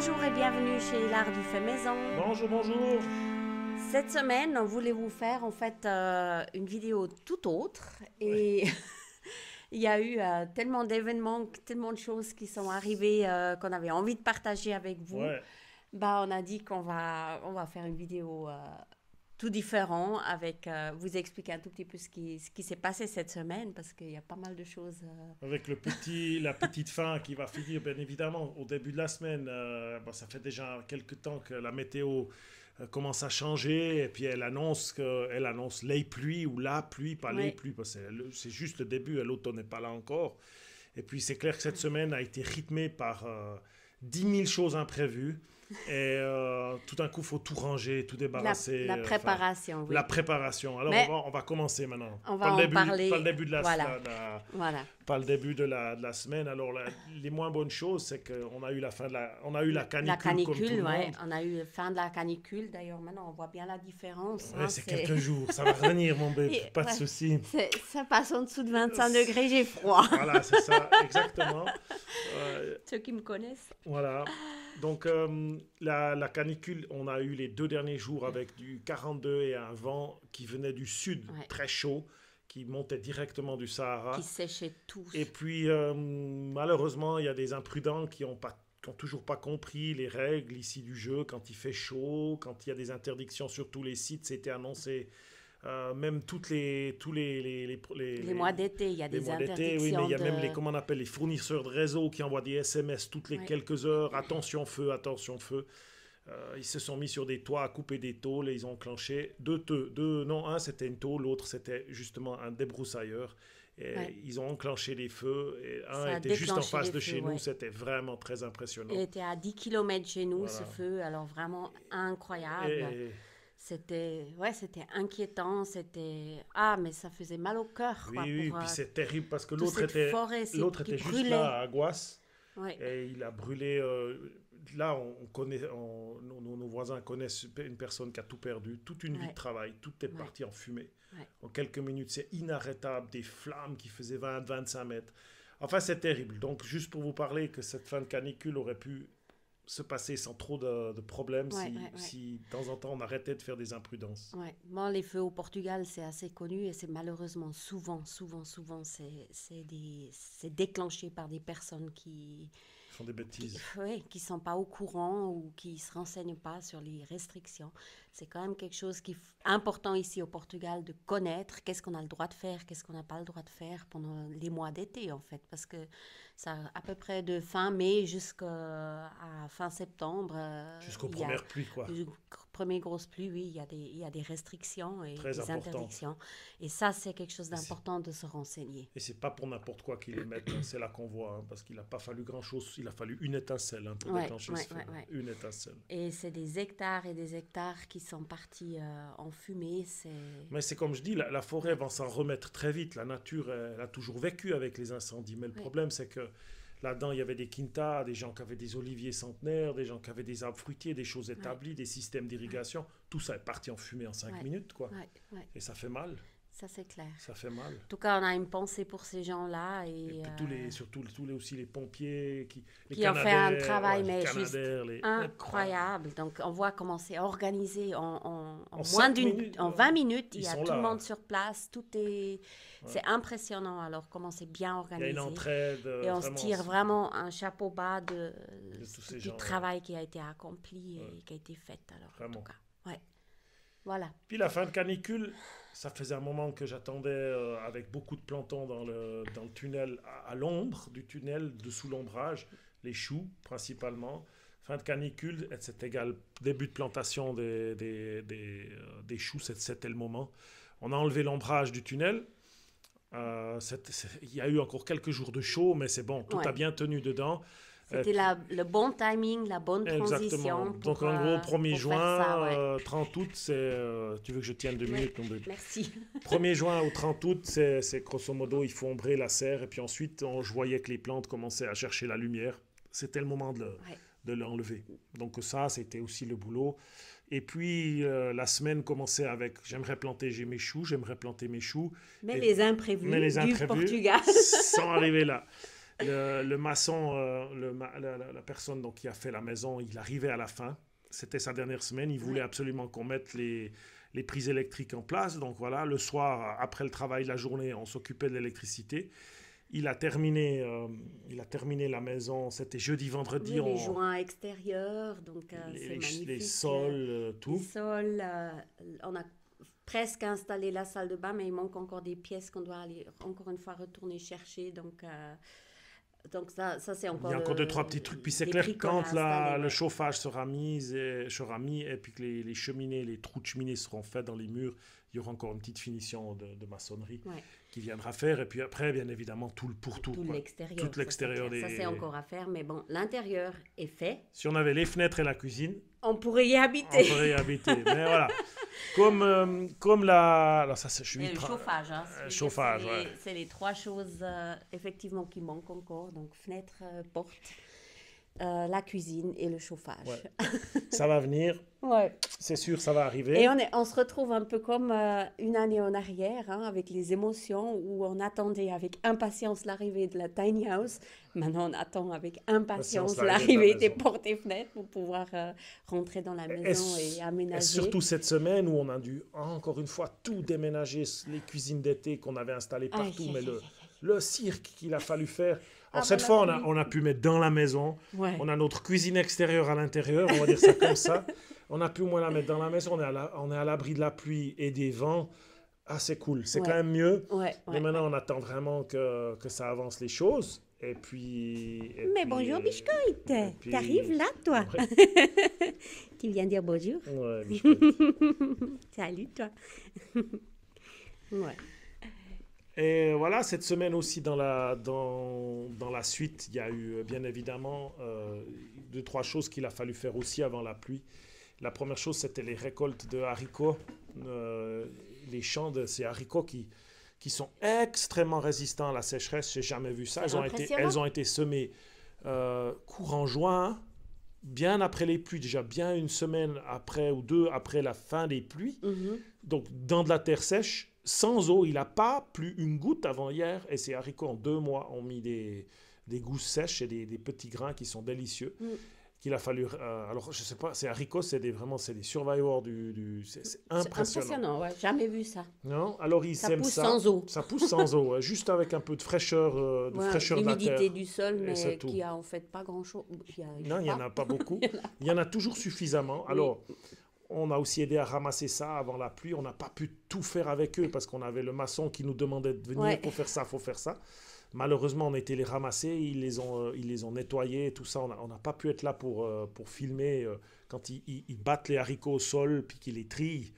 Bonjour et bienvenue chez l'Art du fait maison. Bonjour, bonjour. Cette semaine, on voulait vous faire en fait une vidéo tout autre et il y a eu tellement d'événements, tellement de choses qui sont arrivées qu'on avait envie de partager avec vous. Ouais, On a dit qu'on va faire une vidéo tout différent avec vous expliquer un tout petit peu ce qui s'est passé cette semaine parce qu'il y a pas mal de choses. avec la petite fin qui va finir, bien évidemment, au début de la semaine. Ça fait déjà quelques temps que la météo commence à changer et puis elle annonce les pluies ou la pluie, pas les Oui. pluies, parce que c'est juste le début, l'automne n'est pas là encore. Et puis c'est clair que cette semaine a été rythmée par 10 000 choses imprévues. Et tout d'un coup, il faut tout ranger, tout débarrasser. La préparation, oui. La préparation. Alors, Mais on va commencer maintenant. on va Pas en le début, parler. pas le début de Voilà. Voilà. pas le début de la semaine. Alors, les moins bonnes choses, c'est qu'on a eu on a eu la canicule, La canicule, comme tout le ouais. monde. On a eu la fin de la canicule. D'ailleurs, maintenant, on voit bien la différence. Ouais, hein, c'est quelques jours. Ça va revenir, mon bébé. Et, Pas de ouais, souci. ça passe en dessous de 25 degrés, j'ai froid. Voilà, c'est ça, exactement. Ceux qui me connaissent. Voilà. Donc, la canicule, on a eu les 2 derniers jours avec du 42 et un vent qui venait du sud, Ouais. très chaud, qui montait directement du Sahara. Qui séchaient tous. Et puis, malheureusement, il y a des imprudents qui ont toujours pas compris les règles ici du jeu. Quand il fait chaud, quand il y a des interdictions sur tous les sites, c'était annoncé. Même tous les mois d'été, il y a les des mois d'été, interdictions. oui, mais il y a même comment on appelle, les fournisseurs de réseau qui envoient des SMS toutes les Ouais. quelques heures. Attention feu, attention feu. Ils se sont mis sur des toits à couper des tôles et ils ont enclenché un c'était une tôle, l'autre c'était justement un débroussailleur. Et Ouais. ils ont enclenché les feux et Ça un a était juste en déclenché face les de feux, chez nous. ouais. C'était vraiment très impressionnant. Il était à 10 km chez nous, ce Voilà. feu. Alors, vraiment incroyable. Et- C'était inquiétant. Ah, mais ça faisait mal au cœur, oui, quoi. oui, Pour, puis c'est terrible parce que toute l'autre cette était, forêt qui juste brûlait. là à Aguas. Ouais. Et il a brûlé. Là, on connaît, nos voisins connaissent une personne qui a tout perdu, toute une vie Ouais. de travail, tout est Ouais. parti en fumée. Ouais. En quelques minutes, c'est inarrêtable, des flammes qui faisaient 20-25 mètres. Enfin, c'est terrible. Donc, juste pour vous parler que cette fin de canicule aurait pu se passer sans trop de problèmes Ouais, si, ouais, ouais. si de temps en temps on arrêtait de faire des imprudences. Ouais. Bon, les feux au Portugal, c'est assez connu et c'est malheureusement souvent, c'est déclenché par des personnes Ils font des bêtises. qui sont pas au courant ou qui se renseignent pas sur les restrictions. C'est quand même quelque chose qui est important ici au Portugal de connaître qu'est-ce qu'on a le droit de faire, qu'est-ce qu'on n'a pas le droit de faire pendant les mois d'été en fait, parce que ça à peu près de fin mai jusqu'à fin septembre. Jusqu'aux il y a- premières pluies, quoi. Première grosse pluie, oui, il y a des restrictions et Très des important. interdictions. Et ça, c'est quelque chose Et c'est- d'important de se renseigner. Et c'est pas pour n'importe quoi qu'ils les mettent, hein. C'est là qu'on voit, hein, parce qu'il n'a pas fallu grand-chose, il a fallu une étincelle, hein, pour Ouais, déclencher ouais, ce feu. ouais, ouais. Une étincelle. Et c'est des hectares et des hectares qui sont partis en fumée. Mais c'est comme je dis, la forêt va s'en remettre très vite. La nature, elle a toujours vécu avec les incendies. Mais le Oui. problème, c'est que là-dedans, il y avait des quintas, des gens qui avaient des oliviers centenaires, des gens qui avaient des arbres fruitiers, des choses établies, des systèmes d'irrigation. Tout ça est parti en fumée en 5 Ouais. minutes, quoi. Ouais, ouais, Et ça fait mal. ça c'est clair. Ça fait mal. En tout cas, on a une pensée pour ces gens-là Et et puis surtout aussi les pompiers, les qui ont fait un Canadair, travail les mais juste Canadair, incroyable. Donc, on voit comment c'est organisé En moins 5 minutes, en 20 minutes. Il ils y a sont tout là. le monde sur place. C'est impressionnant. Alors, comment c'est bien Il y a une organisé. entraide. Et on se tire vraiment un chapeau bas tous ces du gens, travail qui a été accompli Ouais. et qui a été fait. Alors, en Vraiment. tout cas, ouais. Voilà. Puis la fin de canicule, ça faisait un moment que j'attendais avec beaucoup de planton dans le tunnel, à l'ombre du tunnel, dessous l'ombrage, les choux principalement. Fin de canicule, c'est égal début de plantation des choux, c'était le moment. On a enlevé l'ombrage du tunnel. Il y a eu encore quelques jours de chaud, mais c'est bon, tout Ouais. a bien tenu dedans. C'était le bon timing, la bonne transition. Exactement. Donc pour, en gros, 1er pour juin, faire ça, ouais. 30 août, tu veux que je tienne 2 Oui. minutes, mon bébé. Merci. 1er juin au 30 août, c'est grosso modo, il faut ombrer la serre. Et puis ensuite, je voyais que les plantes commençaient à chercher la lumière. C'était le moment Ouais. de l'enlever. Donc ça, c'était aussi le boulot. Et puis, la semaine commençait avec, j'aimerais planter mes choux. Mais Et- les imprévus Mais les du imprévus Portugal. sont arrivés là. Le maçon, la personne donc, qui a fait la maison, il arrivait à la fin. C'était sa dernière semaine. Il voulait absolument qu'on mette les prises électriques en place. Donc voilà, le soir, après le travail de la journée, on s'occupait de l'électricité. Il a terminé la maison. C'était jeudi, vendredi. Oui, les joints extérieurs, donc c'est magnifique. Les sols, tout. Les sols, on a presque installé la salle de bain, mais il manque encore des pièces qu'on doit aller encore une fois retourner chercher. Donc ça c'est encore. Il y a encore deux, trois petits trucs. Puis c'est clair que quand le chauffage sera mis, et puis que les cheminées, les trous de cheminée seront faits dans les murs, il y aura encore une petite finition de maçonnerie qui viendra faire. Et puis après, bien évidemment, tout le pourtour. Tout l'extérieur. Tout l'extérieur. Ça, c'est encore à faire. Mais bon, l'intérieur est fait. Si on avait les fenêtres et la cuisine, on pourrait y habiter. On pourrait y habiter. Mais voilà. Comme la... Alors ça, je suis le chauffage. Hein, chauffage, c'est les trois choses, effectivement, qui manquent encore. Donc, fenêtre, porte, la cuisine et le chauffage. Ouais. Ça va venir. Ouais. C'est sûr, ça va arriver. Et on se retrouve un peu comme une année en arrière, hein, avec les émotions, où on attendait avec impatience l'arrivée de la tiny house. Maintenant, on attend avec impatience l'arrivée des portes et fenêtres pour pouvoir rentrer dans la maison et aménager. Et surtout cette semaine où on a dû, encore une fois, tout déménager, les cuisines d'été qu'on avait installées partout, mais le cirque qu'il a fallu faire. Alors cette fois, on a pu mettre dans la maison. Ouais. On a notre cuisine extérieure à l'intérieur, on va dire ça comme ça. On a pu au moins la mettre dans la maison. On est à l'abri de la pluie et des vents. Ah, c'est cool. C'est quand même mieux. Mais maintenant, on attend vraiment que ça avance les choses. Et puis... bonjour, Biscotte. T'arrives là, toi. Tu viens dire bonjour. Ouais, Biscotte. Salut, toi. Ouais. Et voilà, cette semaine aussi, dans la suite, il y a eu, bien évidemment, 2-3 choses qu'il a fallu faire aussi avant la pluie. La première chose, c'était les récoltes de haricots, les champs de ces haricots qui sont extrêmement résistants à la sécheresse. Je n'ai jamais vu ça. Elles ont été semées courant juin, bien après les pluies, déjà bien une semaine après ou deux après la fin des pluies. Mm-hmm. Donc, dans de la terre sèche, sans eau. Il n'a pas plu une goutte avant hier. Et ces haricots, en 2 mois, ont mis des gousses sèches et des petits grains qui sont délicieux. Mm. Qu'il a fallu... alors, je ne sais pas, ces haricots, c'est des survivors c'est impressionnant. C'est impressionnant, ouais. Jamais vu ça. Non? Alors, ils ça pousse sans eau. Ça pousse sans eau, ouais. Juste avec un peu de fraîcheur, de la terre. L'humidité du sol, mais qui a en fait pas grand-chose. Non, il n'y en a pas beaucoup. Il y en a toujours suffisamment. Alors... Oui. On a aussi aidé à ramasser ça avant la pluie. On n'a pas pu tout faire avec eux parce qu'on avait le maçon qui nous demandait de venir pour faire ça, faut faire ça. Malheureusement, on a été les ramasser, ils les ont nettoyés, tout ça. On n'a pas pu être là pour filmer quand ils battent les haricots au sol puis qu'ils les trient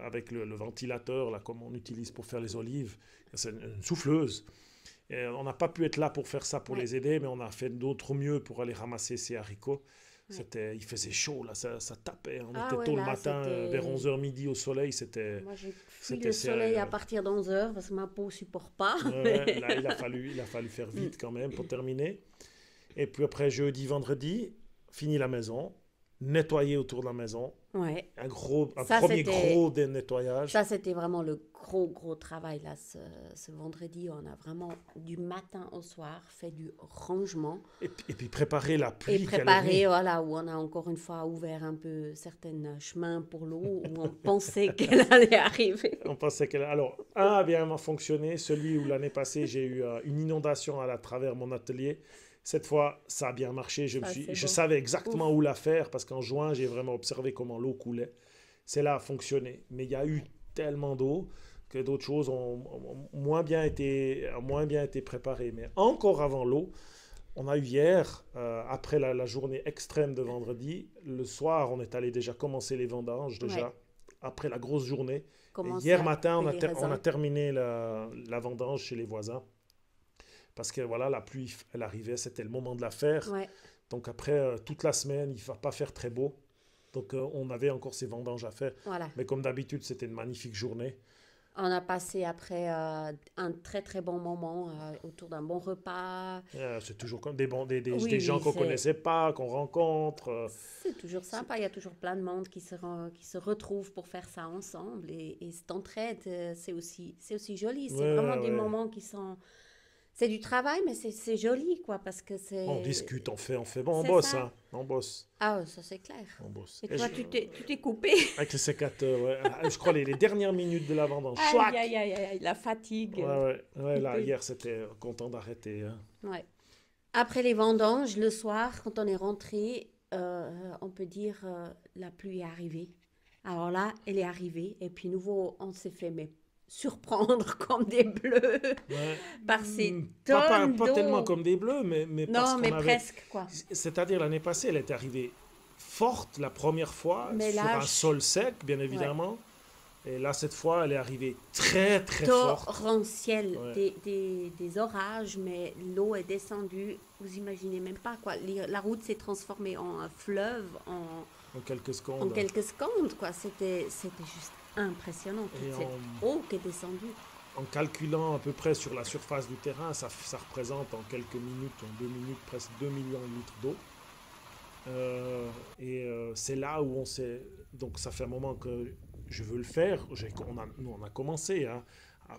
avec le ventilateur, là, comme on utilise pour faire les olives. C'est une souffleuse. Et on n'a pas pu être là pour faire ça, pour les aider, mais on a fait d'autre mieux pour aller ramasser ces haricots. Il faisait chaud, là, ça tapait. On était tôt le matin, vers 11h midi au soleil. Moi, j'ai fui le soleil à partir de 11h parce que ma peau ne supporte pas. Là, il a fallu faire vite quand même pour terminer. Et puis après, jeudi, vendredi, fini la maison, nettoyer autour de la maison. Ouais. Un premier gros nettoyage. Ça, c'était vraiment le gros travail. Là, ce vendredi, on a vraiment, du matin au soir, fait du rangement. Et puis préparer la pluie. Et préparer, voilà, où on a encore une fois ouvert un peu certains chemins pour l'eau, où on pensait qu'elle allait arriver. Alors, un a bien fonctionné, celui où l'année passée, j'ai eu une inondation à travers mon atelier. Cette fois, ça a bien marché. Je savais exactement où la faire parce qu'en juin, j'ai vraiment observé comment l'eau coulait. Celle-là a fonctionné. Mais il y a eu tellement d'eau que d'autres choses ont moins bien été préparées. Mais encore avant l'eau, on a eu hier, après la journée extrême de vendredi, le soir, on est allé déjà commencer les vendanges, après la grosse journée. Hier matin, on a terminé la vendange chez les voisins. Parce que voilà, la pluie, elle arrivait, c'était le moment de la faire. Ouais. Donc après, toute la semaine, il ne va pas faire très beau. Donc on avait encore ces vendanges à faire. Voilà. Mais comme d'habitude, c'était une magnifique journée. On a passé après un très très bon moment autour d'un bon repas. C'est toujours comme des gens qu'on ne connaissait pas, qu'on rencontre. C'est toujours sympa, il y a toujours plein de monde qui se retrouve pour faire ça ensemble. Et cette entraide, c'est aussi joli. C'est vraiment des moments qui sont... C'est du travail, mais c'est joli, quoi, parce que c'est... On discute, on fait. Bon, on C'est bosse, ça. hein. On bosse. Ah, ça c'est clair. On bosse. Et Et toi, je- tu t'es coupé. Avec le sécateur, ouais. Ah, je crois les dernières minutes de la vendange. Aïe, Chouac. aïe, aïe, aïe, la fatigue. Ouais, là, Coupé. hier, c'était content d'arrêter. Hein. Ouais. Après les vendanges, le soir, quand on est rentré, on peut dire la pluie est arrivée. Alors là, elle est arrivée. Et puis, nouveau, on s'est fait mais surprendre comme des bleus Ouais. par ces Pas tonnes d'eau. tellement comme des bleus, mais parce Non, mais qu'on avait... presque, quoi. C'est-à-dire, l'année passée, elle est arrivée forte la première fois, Mais sur là, un sol sec, bien évidemment. Et là, cette fois, elle est arrivée très, très forte. Torrentiel, Ouais. des orages, mais l'eau est descendue. Vous imaginez même pas, quoi. La route s'est transformée en un fleuve En quelques en secondes. quelques secondes, quoi. C'était juste impressionnant, Et toute cette eau qui est descendue. En calculant à peu près sur la surface du terrain, ça représente en quelques minutes, en 2 minutes, presque 2 millions de litres d'eau. C'est là où on s'est... Donc ça fait un moment que je veux le faire. Nous, on a commencé hein,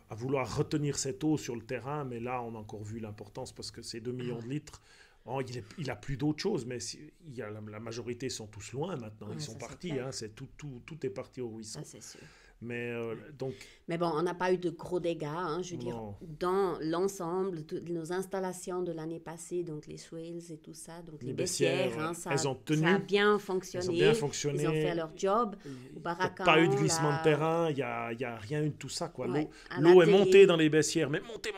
à vouloir retenir cette eau sur le terrain, mais là, on a encore vu l'importance parce que ces 2 millions de litres, il a plus d'autre chose, mais la majorité sont tous loin maintenant. Ouais, Ils sont ça, c'est partis. clair. Hein, tout est parti au ruisseau. Ça, c'est sûr. Mais donc, Mais bon, on n'a pas eu de gros dégâts, hein, je veux dire, Non. dans l'ensemble de nos installations de l'année passée, donc les swales et tout ça, donc les Les baissières, baissières, hein, elles ont tenu, ça a bien fonctionné. ils ont bien fonctionné. Ils ont fait leur job. il n'y a Baracan, pas eu de glissement la- de terrain, il n'y a rien eu de tout ça. Quoi. Ouais, à L'eau est l'atelier. montée dans les baissières, mais montée,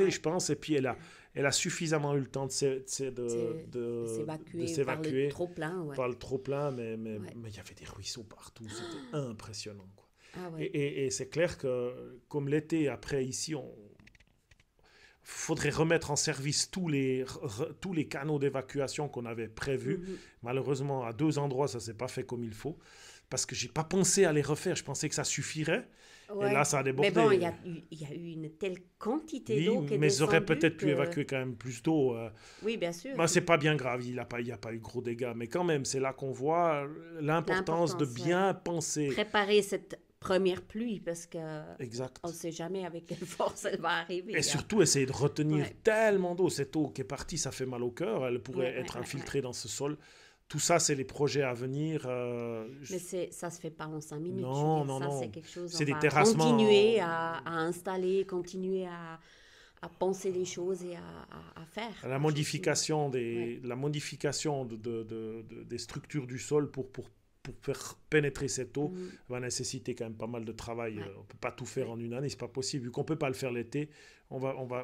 Ouais. je pense, et puis elle a suffisamment eu le temps de S'évacuer par s'évacuer le trop-plein, ouais. par le trop-plein, mais Ouais. il y avait des ruisseaux partout, c'était impressionnant. Quoi. Ah ouais. Et c'est clair que, comme l'été, après, ici, faudrait remettre en service tous les canaux d'évacuation qu'on avait prévus. Mhm. Malheureusement, à 2 endroits, ça ne s'est pas fait comme il faut. Parce que je n'ai pas pensé à les refaire. Je pensais que ça suffirait. Ouais. Et là, ça a débordé. Mais bon, il y a eu une telle quantité Oui, d'eau qui est mais ils auraient descendue peut-être pu que- évacuer quand même plus d'eau. Oui, bien sûr. C'est pas bien grave, il n'y a pas eu gros dégâts. Mais quand même, c'est là qu'on voit l'importance de bien penser. Préparer cette première pluie parce que Exact. on ne sait jamais avec quelle force elle va arriver. Et hein. surtout, essayer de retenir Ouais. tellement d'eau. Cette eau qui est partie, ça fait mal au cœur. Elle pourrait Ouais, être ouais, infiltrée dans ce sol. Tout ça, c'est les projets à venir. Mais ça se fait pas en 5 minutes. Non, je veux dire, non, ça, non. c'est quelque chose. C'est On des va terrassements. continuer à installer, continuer à penser les choses et à faire. La modification des structures du sol pour faire pénétrer cette eau Mhm. va nécessiter quand même pas mal de travail. Ouais. On ne peut pas tout faire en une année, c'est pas possible. Vu qu'on ne peut pas le faire l'été, on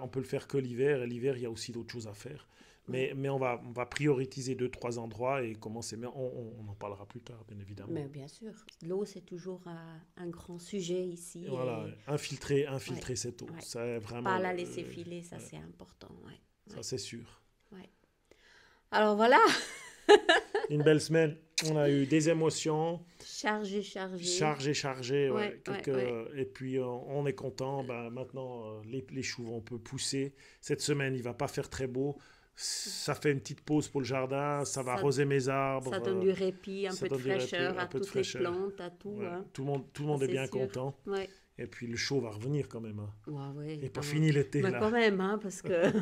peut le faire que l'hiver. Et l'hiver, il y a aussi d'autres choses à faire. Mais on va prioriser 2-3 endroits et commencer. Mais on en parlera plus tard, bien évidemment. Mais bien sûr, l'eau, c'est toujours un grand sujet ici. Et voilà, et infiltrer Ouais. cette eau. Ouais. C'est vraiment pas la laisser filer, ça ouais. c'est important. Ouais. Ça, c'est sûr. Alors voilà, Une belle semaine. On a eu des émotions. chargé. Chargé, Ouais, ouais. Et puis on est content. Maintenant, les choux vont un peu pousser. Cette semaine, il ne va pas faire très beau. Ça fait une petite pause pour le jardin. Ça va Ça- arroser mes arbres. Ça donne du répit, un ça peu de donne du répit, fraîcheur un à peu de toutes les fraîcheur. plantes, à tout. Ouais. Hein. Tout le monde est c'est bien sûr. content. Ouais. Et puis le chaud va revenir quand même. Hein. Ouais, Et pas quand fini même. l'été, Mais là. quand même, hein, parce que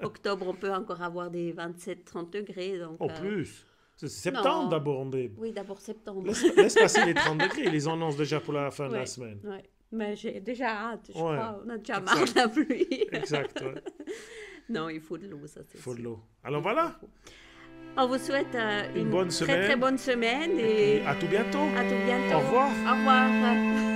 octobre, on peut encore avoir des 27-30 degrés. Donc, En plus. C'est septembre non. d'abord, babe. Oui, d'abord septembre. Laisse passer les 30 degrés. Ils les annoncent déjà pour la fin de la Ouais. semaine. Ouais. Mais j'ai déjà hâte, je Ouais. crois. On a déjà Exact. marre de la pluie. Exact, ouais. Non, il faut de l'eau, ça c'est Il faut de sûr. l'eau. Alors voilà. On vous souhaite Une bonne très semaine. très bonne semaine et À tout bientôt. à tout bientôt. Au revoir. Au revoir.